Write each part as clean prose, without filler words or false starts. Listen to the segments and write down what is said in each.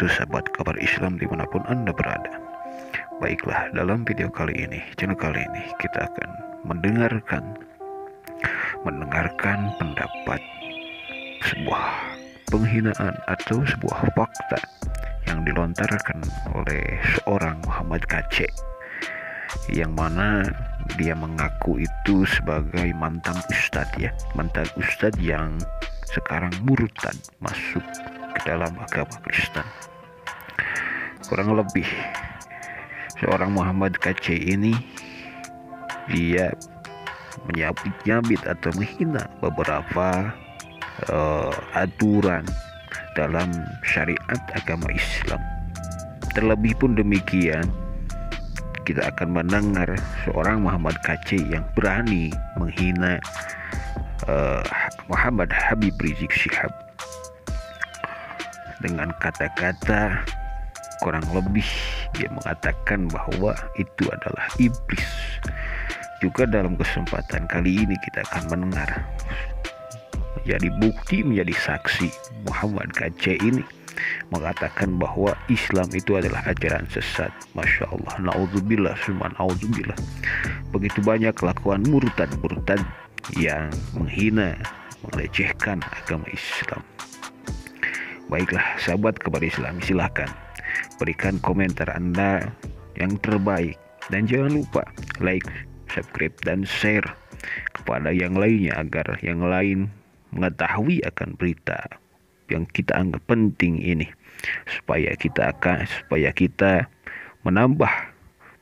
wabarakatuh, sahabat kabar Islam dimanapun Anda berada. Baiklah, dalam video kali ini, channel kali ini kita akan mendengarkan pendapat sebuah penghinaan atau sebuah fakta yang dilontarkan oleh seorang Muhammad KC, yang mana dia mengaku itu sebagai mantan ustadz yang sekarang murtad masuk ke dalam agama Kristen. Kurang lebih seorang Muhammad KC ini dia menyabit atau menghina beberapa aturan dalam syariat agama Islam. Terlebih pun demikian, kita akan mendengar seorang Muhammad KC yang berani menghina Muhammad Habib Rizik Syihab dengan kata-kata kurang lebih dia mengatakan bahwa itu adalah iblis. Juga dalam kesempatan kali ini kita akan mendengar menjadi bukti, menjadi saksi Muhammad KC ini mengatakan bahwa Islam itu adalah ajaran sesat. Masya Allah, na'udzubillah, summa na'udzubillah. Begitu banyak kelakuan murtad yang menghina, melecehkan agama Islam. Baiklah, sahabat kabar Islam, silahkan berikan komentar Anda yang terbaik, dan jangan lupa like, subscribe, dan share kepada yang lainnya agar yang lain mengetahui akan berita yang kita anggap penting ini, supaya kita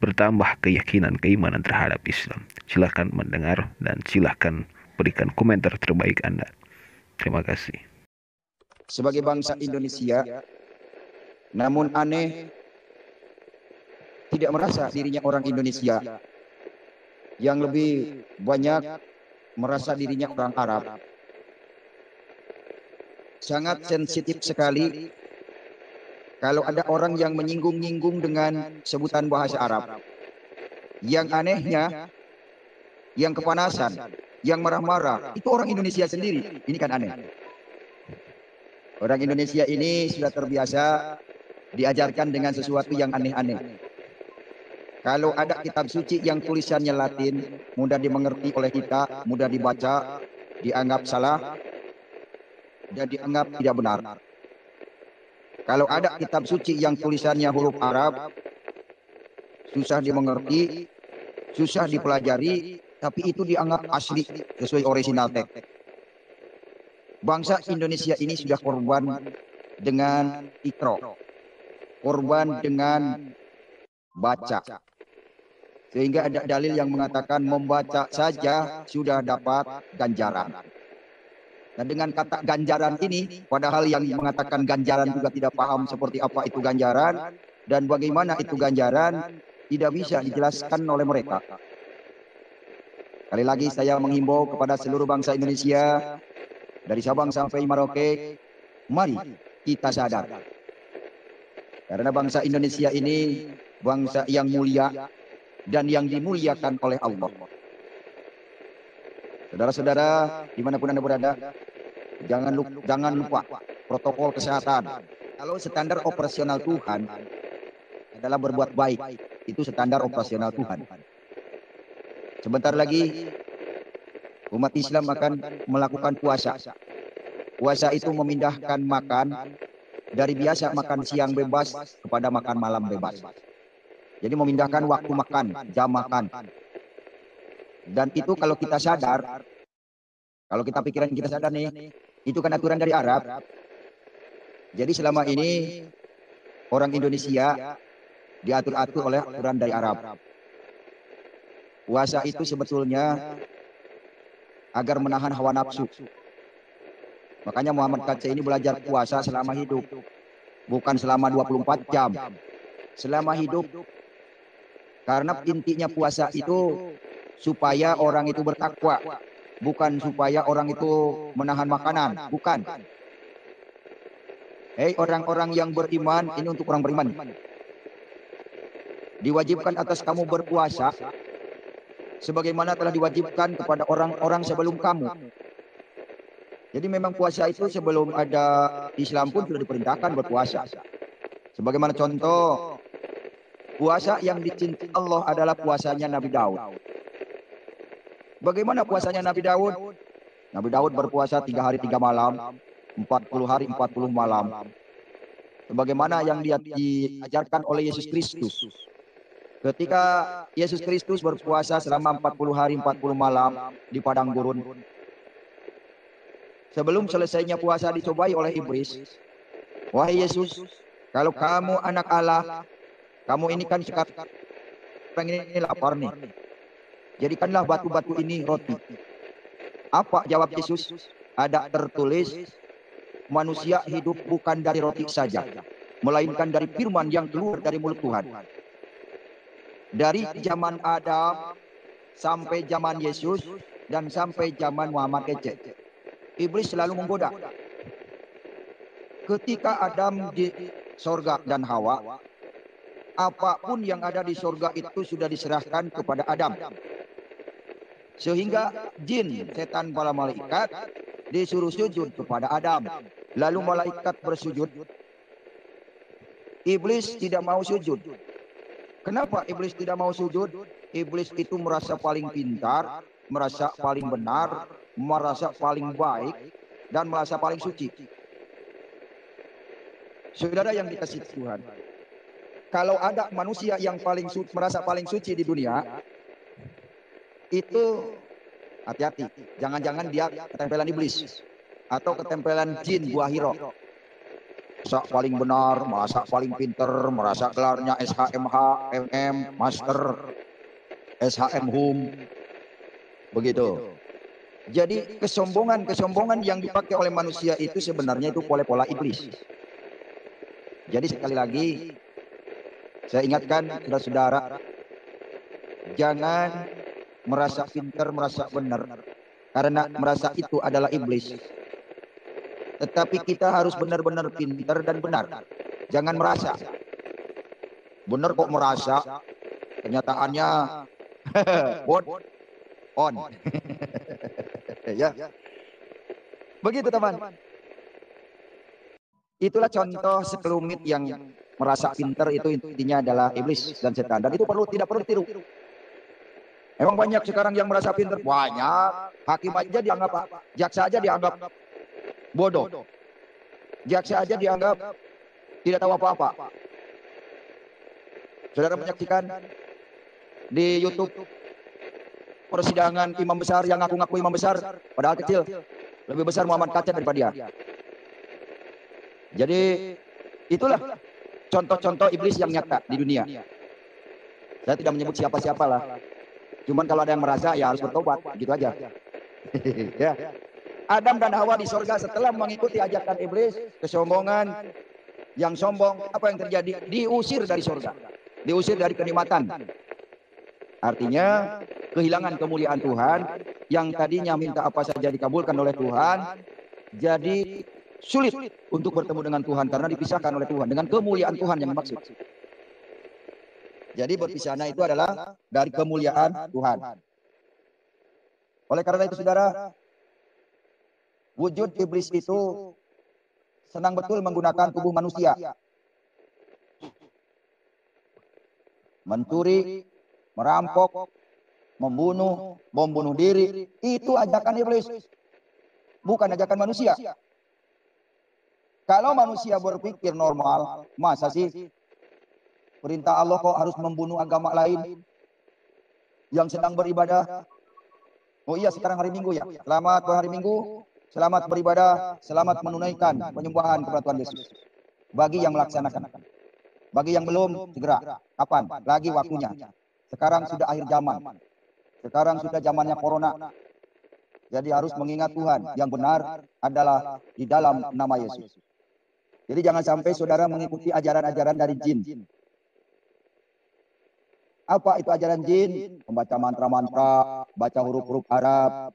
bertambah keyakinan, keimanan terhadap Islam. Silahkan mendengar dan silahkan berikan komentar terbaik Anda. Terima kasih. Sebagai bangsa Indonesia, namun aneh tidak merasa dirinya orang Indonesia, yang lebih banyak merasa dirinya orang Arab. Sangat sensitif sekali kalau ada orang yang menyinggung-nyinggung dengan sebutan bahasa Arab. Yang anehnya, yang kepanasan, yang marah-marah, itu orang Indonesia sendiri. Ini kan aneh. Orang Indonesia ini sudah terbiasa diajarkan dengan sesuatu yang aneh-aneh. Kalau ada kitab suci yang tulisannya Latin, mudah dimengerti oleh kita, mudah dibaca, dianggap salah, dan dianggap tidak benar. Kalau ada kitab suci yang tulisannya huruf Arab, susah dimengerti, susah dipelajari, tapi itu dianggap asli sesuai original teks. Bangsa Indonesia ini sudah korban dengan ikro, korban dengan baca. Sehingga ada dalil yang mengatakan membaca saja sudah dapat ganjaran. Dan dengan kata ganjaran ini, padahal yang mengatakan ganjaran juga tidak paham seperti apa itu ganjaran dan bagaimana itu ganjaran, tidak bisa dijelaskan oleh mereka. Sekali lagi saya menghimbau kepada seluruh bangsa Indonesia, dari Sabang sampai Merauke, mari kita sadar. Karena bangsa Indonesia ini bangsa yang mulia dan yang dimuliakan oleh Allah. Saudara-saudara, dimanapun Anda berada, jangan lupa protokol kesehatan. Kalau standar operasional Tuhan adalah berbuat baik, itu standar operasional Tuhan. Sebentar lagi umat Islam akan melakukan puasa. Puasa itu memindahkan makan dari biasa makan siang bebas kepada makan malam bebas. Jadi memindahkan waktu makan, jam makan. Dan itu kalau kita sadar, kalau kita pikiran kita sadar nih, itu kan aturan dari Arab. Jadi selama ini orang Indonesia diatur-atur oleh aturan dari Arab. Puasa itu sebetulnya agar menahan hawa nafsu. Makanya Muhammad KC ini belajar puasa selama hidup. Bukan selama 24 jam. Selama hidup. Karena intinya puasa itu supaya orang itu bertakwa, bukan supaya orang itu menahan makanan, bukan. Hei orang-orang yang beriman, ini untuk orang beriman. Diwajibkan atas kamu berpuasa sebagaimana telah diwajibkan kepada orang-orang sebelum kamu. Jadi memang puasa itu sebelum ada Islam pun sudah diperintahkan berpuasa. Sebagaimana contoh, puasa yang dicintai Allah adalah puasanya Nabi Daud. Bagaimana puasanya Nabi Daud? Nabi Daud berpuasa 3 hari 3 malam, 40 hari 40 malam. Sebagaimana yang diajarkan oleh Yesus Kristus. Ketika Yesus Kristus berpuasa selama 40 hari 40 malam di padang gurun. Sebelum selesainya puasa dicobai oleh iblis. Wahai Yesus, kalau kamu anak Allah, kamu ini kan sekarang ini lapar nih. Jadikanlah batu-batu ini roti. Apa jawab Yesus? Ada tertulis, manusia hidup bukan dari roti saja, melainkan dari firman yang keluar dari mulut Tuhan. Dari zaman Adam sampai zaman Yesus dan sampai zaman Muhammad Kece, iblis selalu menggoda. Ketika Adam di sorga dan Hawa, apapun yang ada di sorga itu sudah diserahkan kepada Adam. Sehingga jin, setan, bala malaikat disuruh sujud kepada Adam. Lalu malaikat bersujud. Iblis tidak mau sujud. Kenapa iblis tidak mau sujud? Iblis itu merasa paling pintar, merasa paling benar, merasa paling baik, dan merasa paling suci. Saudara yang dikasihi Tuhan, kalau ada manusia yang merasa paling suci di dunia, itu hati-hati. Jangan-jangan dia ketempelan iblis atau ketempelan jin buah hiro. Merasa paling benar, merasa paling pinter, merasa gelarnya SHMH, MM, Master, SHM Hum. Begitu. Jadi kesombongan yang dipakai oleh manusia itu sebenarnya itu pola-pola iblis. Jadi sekali lagi saya ingatkan saudara-saudara, jangan merasa pintar, merasa benar, karena merasa itu adalah iblis. Tetapi kita harus benar-benar pintar dan benar. Jangan merasa. Benar kok merasa, kenyataannya on. Ya. Begitu teman. Itulah contoh sekelumit yang merasa pintar, itu intinya adalah iblis dan setan. Dan itu tidak perlu ditiru. Emang banyak sekarang yang merasa pintar. Banyak. Hakim aja dianggap, jaksa aja dianggap bodoh. Jaksa aja dianggap tidak tahu apa-apa. Saudara menyaksikan di YouTube persidangan imam besar yang ngaku-ngaku imam besar, padahal kecil. Lebih besar Muhammad Kacat daripada dia. Jadi itulah contoh-contoh iblis yang nyata di dunia. Saya tidak menyebut siapa-siapa lah. Cuman kalau ada yang merasa ya harus bertobat, gitu aja. Ya. Adam dan Hawa di sorga setelah mengikuti ajakan iblis, kesombongan, yang sombong, apa yang terjadi? Diusir dari sorga, diusir dari kenikmatan. Artinya kehilangan kemuliaan Tuhan, yang tadinya minta apa saja dikabulkan oleh Tuhan, jadi sulit untuk bertemu dengan Tuhan karena dipisahkan oleh Tuhan dengan kemuliaan Tuhan yang dimaksud. Jadi berpisahnya itu adalah dari kemuliaan Tuhan. Oleh karena itu saudara, wujud iblis itu senang betul menggunakan tubuh manusia. Mencuri, merampok, membunuh, bom bunuh diri, itu ajakan iblis. Bukan ajakan manusia. Kalau manusia berpikir normal, masa sih perintah Allah kok harus membunuh agama lain yang sedang beribadah? Oh iya, sekarang hari Minggu ya. Selamat hari Minggu, selamat beribadah, selamat menunaikan penyembahan kepada Tuhan Yesus. Bagi yang melaksanakan. Bagi yang belum, segera. Kapan? Lagi waktunya. Sekarang sudah akhir zaman. Sekarang sudah zamannya corona. Jadi harus mengingat Tuhan. Yang benar adalah di dalam nama Yesus. Jadi jangan sampai saudara mengikuti ajaran-ajaran dari jin. Apa itu ajaran jin? Membaca mantra-mantra, baca huruf-huruf Arab,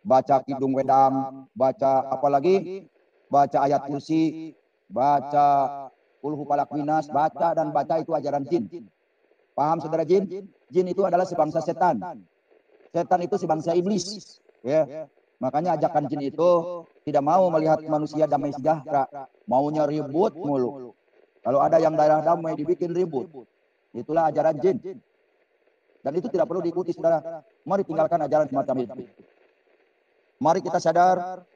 baca kidung wedang, baca apalagi? Baca ayat kursi, baca ulhu falak minas, baca dan baca, itu ajaran jin. Paham saudara jin? Jin itu adalah sebangsa setan. Setan itu sebangsa iblis. Ya. Makanya ajakan jin itu tidak mau melihat manusia damai sejahtera, maunya ribut mulu. Kalau ada yang daerah damai dibikin ribut, itulah ajaran jin. Dan itu tidak perlu diikuti, saudara. Mari tinggalkan ajaran semacam itu. Mari kita sadar.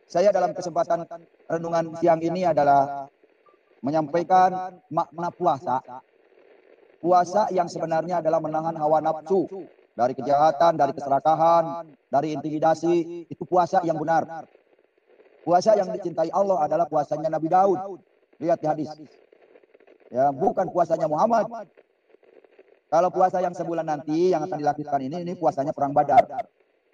Saya dalam kesempatan renungan siang ini adalah menyampaikan makna puasa. Puasa yang sebenarnya adalah menahan hawa nafsu. Dari kejahatan, dari keserakahan, dari intimidasi. Itu puasa yang benar. Puasa yang dicintai Allah adalah puasanya Nabi Daud. Lihat di hadis. Ya, bukan puasanya Muhammad. Kalau puasa yang sebulan nanti yang akan dilakukan ini puasanya perang Badar.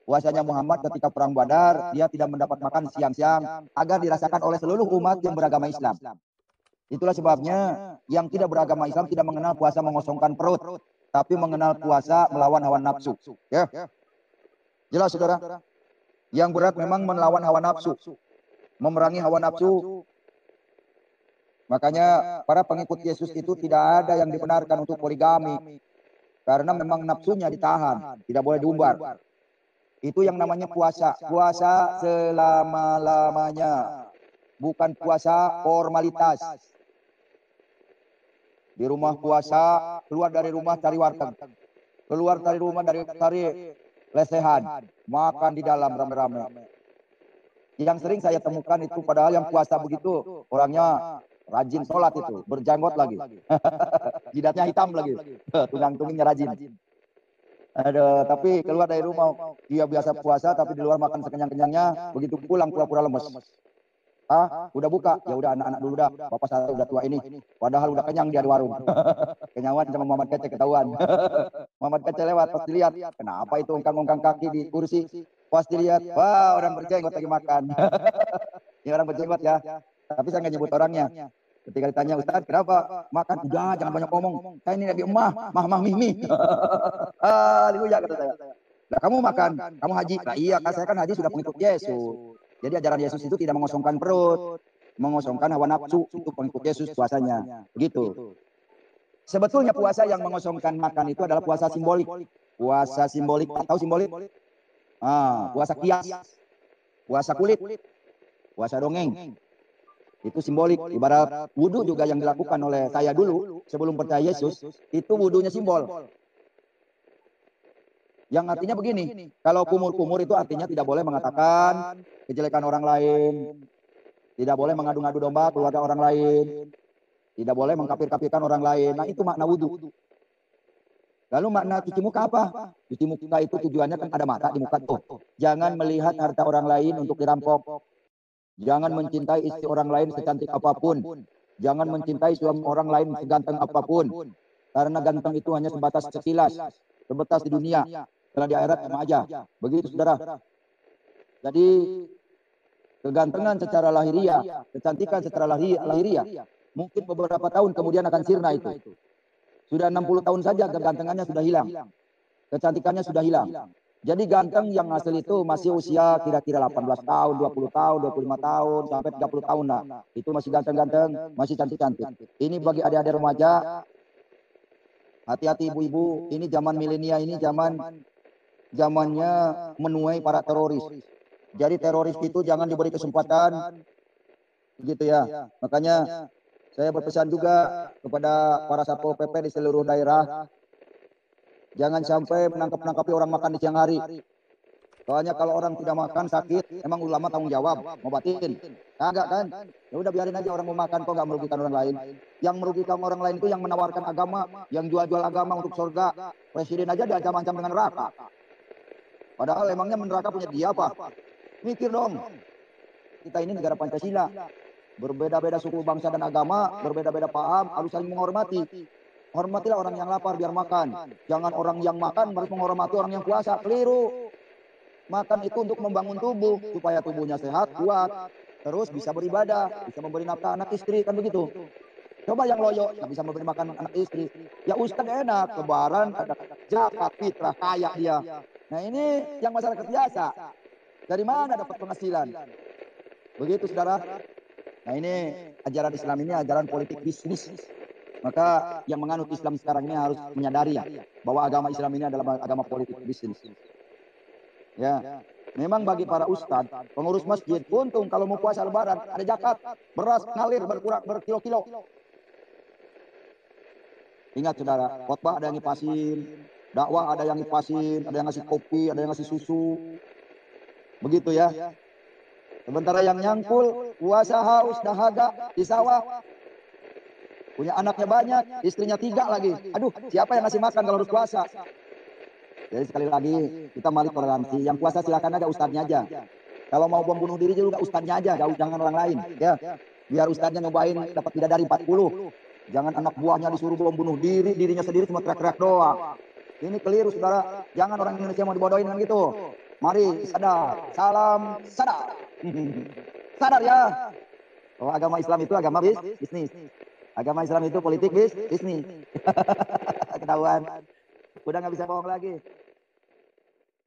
Puasanya Muhammad ketika perang Badar, dia tidak mendapat makan siang-siang agar dirasakan oleh seluruh umat yang beragama Islam. Itulah sebabnya yang tidak beragama Islam tidak mengenal puasa mengosongkan perut, tapi mengenal puasa melawan hawa nafsu. Ya. Jelas, saudara? Yang berat memang melawan hawa nafsu. Memerangi hawa nafsu. Makanya para pengikut Yesus itu tidak ada yang dibenarkan untuk poligami. Karena memang nafsunya ditahan, tidak boleh diumbar. Itu yang namanya puasa. Puasa selama-lamanya. Bukan puasa formalitas. Di rumah puasa, keluar dari rumah cari warteg. Keluar dari rumah cari lesehan. Makan di dalam rame-rame. Yang sering saya temukan itu padahal yang puasa begitu, orangnya rajin sholat itu, berjanggot lagi. Jidatnya hitam lagi. Tunggang-tunggingnya rajin. Aduh, tapi keluar dari rumah, dia biasa puasa, tapi di luar makan sekenyang-kenyangnya, begitu pulang pura-pura lemes. Ah, udah buka? Ya udah anak-anak dulu dah. Bapak saya udah tua ini. Padahal udah kenyang dia di warung. Kenyawan sama Muhammad Kece ketahuan. Muhammad Kece lewat, pasti lihat. Kenapa itu ongkang-ongkang kaki di kursi? Pasti lihat. Wah, orang berjenggot lagi makan. Ini orang berjenggot ya. Tapi saya nggak nyebut orangnya. Ketika ditanya, Ustaz, kenapa makan? Udah, jangan banyak ngomong. Saya ini lagi mah mimi. Haleluya, kata saya. Nah, kamu makan, kamu haji. Nah, iya, kan saya kan haji sudah pengikut Yesus. Jadi ajaran Yesus itu tidak mengosongkan perut, mengosongkan hawa nafsu. Itu pengikut Yesus puasanya. Begitu. Sebetulnya puasa yang mengosongkan makan itu adalah puasa simbolik. Puasa simbolik, tahu simbolik? Puasa kias, puasa kulit, puasa dongeng. Itu simbolik. Ibarat wudhu juga yang dilakukan oleh saya dulu sebelum percaya Yesus, itu wudhunya simbol. Yang artinya begini, kalau kumur-kumur itu artinya tidak boleh mengatakan kejelekan orang lain, tidak boleh mengadu-ngadu domba keluarga orang lain, tidak boleh mengkafir-kafirkan orang lain. Nah, itu makna wudhu. Lalu makna cuci muka apa? Cuci muka itu tujuannya kan ada mata di muka tuh. Jangan melihat harta orang lain untuk dirampok. Jangan mencintai istri orang lain secantik apapun. Jangan mencintai suami orang lain seganteng apapun. Karena ganteng itu hanya sebatas sekilas, sebatas di dunia. Setelah di akhirat sama aja. Begitu, saudara. Jadi kegantengan secara lahiriah, kecantikan secara lahiriah, mungkin beberapa tahun kemudian akan sirna itu. Sudah 60 tahun saja kegantengannya sudah hilang. Kecantikannya sudah hilang. Jadi ganteng yang asli itu masih usia kira-kira 18 tahun, 20 tahun, 25 tahun, sampai 30 tahun lah. Itu masih ganteng-ganteng, masih cantik-cantik. Ini bagi adik-adik remaja, hati-hati ibu-ibu, ini zaman milenial, ini zamannya menuai para teroris. Jadi teroris itu jangan diberi kesempatan, begitu ya. Makanya saya berpesan juga kepada para Satpol PP di seluruh daerah, jangan sampai menangkap-nangkapi orang makan di siang hari. Soalnya kalau orang tidak makan sakit, emang ulama tanggung jawab, ngobatin. Kagak kan? Ya udah biarin aja orang mau makan, kok nggak merugikan orang lain. Yang merugikan orang lain itu yang menawarkan agama, yang jual-jual agama untuk surga. Presiden aja diancam-ancam dengan neraka. Padahal emangnya neraka punya dia apa? Mikir dong. Kita ini negara Pancasila. Berbeda-beda suku, bangsa, dan agama, berbeda-beda paham, harus saling menghormati. Hormatilah orang yang lapar biar makan. Jangan orang yang makan harus menghormati orang yang puasa. Keliru. Makan itu untuk membangun tubuh, supaya tubuhnya sehat, kuat. Terus bisa beribadah, bisa memberi nafkah anak istri, kan begitu. Coba yang loyo, nggak bisa memberi makan anak istri. Ya Ustaz enak, lebaran, ada zakat, fitrah, kaya dia. Nah ini yang masyarakat biasa. Dari mana dapat penghasilan? Begitu, saudara. Nah ini ajaran Islam ini ajaran politik bisnis. Maka yang menganut Islam sekarang ini harus menyadari ya, bahwa agama Islam ini adalah agama politik bisnis. Ya, Memang bagi para ustadz, pengurus masjid, untung kalau mau puasa lebaran, ada zakat, beras ngalir berkurang berkilo-kilo. Ingat saudara, khotbah ada yang ngipasin, dakwah ada yang ngipasin, ada yang ngasih kopi, ada yang ngasih susu. Begitu ya. Sementara yang nyangkul, puasa haus, dahaga, di sawah. Punya anaknya banyak, istrinya 3 lagi. Aduh, siapa yang ngasih makan kalau harus puasa? Jadi sekali lagi, kita mari toleransi. Yang puasa silakan aja, ustadznya aja. Kalau mau bom bunuh diri juga ustadznya aja, jangan orang lain. Ya, biar ustadznya nyobain dapat bidadari 40. Jangan anak buahnya disuruh bom bunuh diri, dirinya sendiri cuma teriak-teriak doang. Ini keliru saudara. Jangan orang Indonesia mau dibodohin dengan gitu. Mari sadar, salam sadar. Sadar ya. Oh, agama Islam itu agama bisnis. Agama Islam itu politik bisnis. Ketahuan. Udah nggak bisa bohong lagi.